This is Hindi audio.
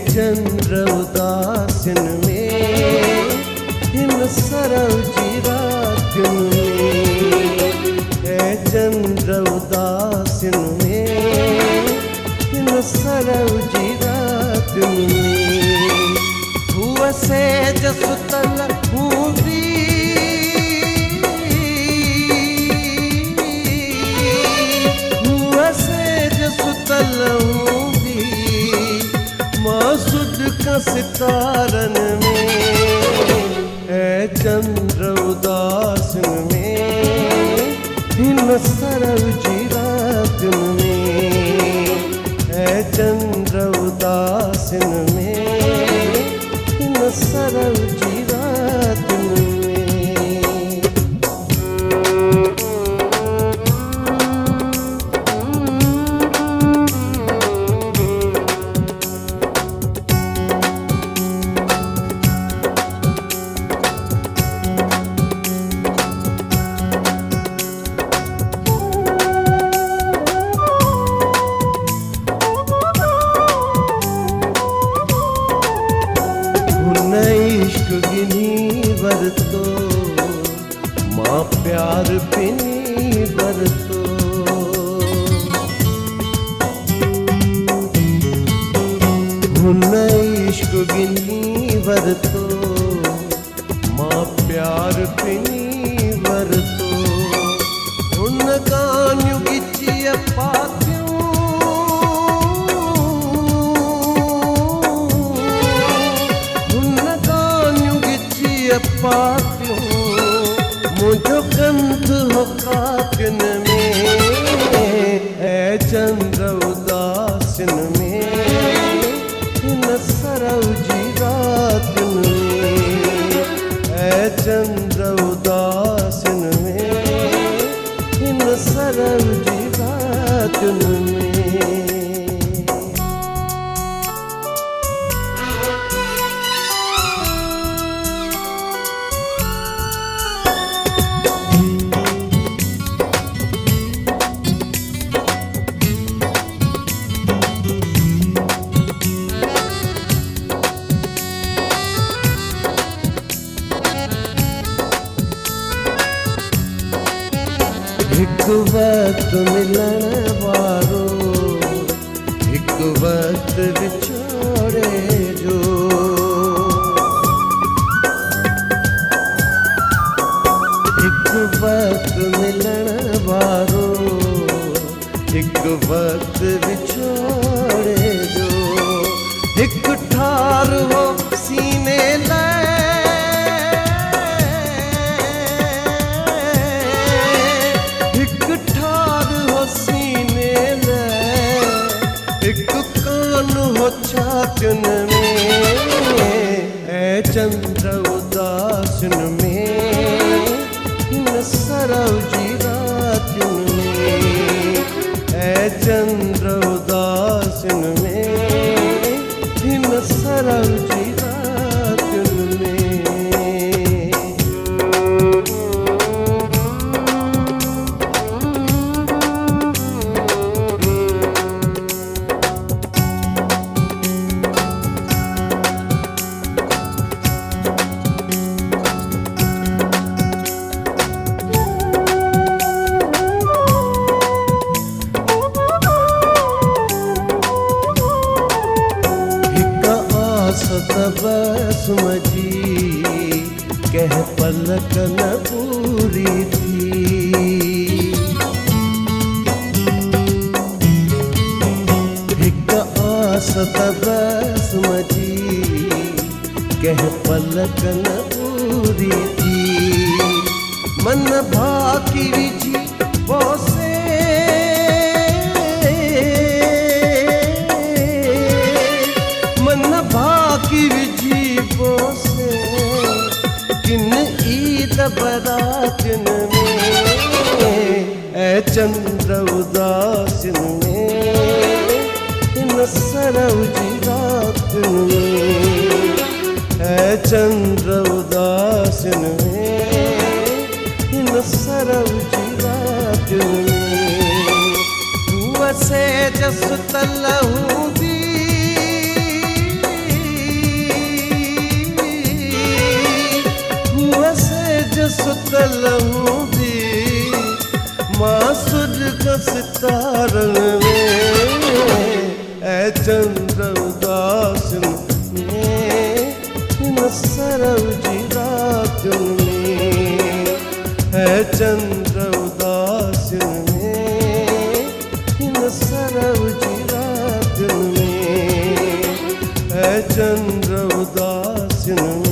चंद्र उदासीन में इन सरल जीरातन में, है चंद्र उदासीन में इन सरल जीरातन में। हुआ से जसुतल हूँ का सितारन में, है चंद्र उदासीन में इन सरल जीरातन में, है चंद्र उदासीन में इन सरल जीरातन में। इश्क गिनी बरतो माँ प्यार पिनी बरतो, इश्क गिनी बरतो माँ प्यार पिनी बरतो, उन गान्यु गिचिय पात्यों पात्यों मुझो कंध हो काकन में, है चंद्र उदासीन में इन सरल जीरातन में, है चंद्र उदासीन में इन सरल जीरातन में। एक वक्त मिलन वारो एक वक्त बिछोड़े जो, एक वक्त मिलन वारो एक वक्त बिछोड़े जो, एक ठार हो सीने ले हो छातन में, है चंद्र उदासीन में इन सरल जीरातन में, है चंद्र उदासीन में इन सरल जीरातन में। बस मजी कह पलक न पूरी थी, एक आस बस मजी कह पलक न पूरी थी, मन भाकी विजी बोसे की विजीबो से किन ईद बरातन में, है चंद्र उदासीन में इन सरल जीरातन में, है चंद्र उदासीन में इन सरल जीरातन में। हुआ से जस तलहूँ दी सुतल हूंदी मां सुर्ग सितारन में ऐ चंद्र उदासन में हिन सरव जी रातुन में ऐ चंद्र उदासन में हिन सरव जी रातुन में ऐ चंद्र उदासन में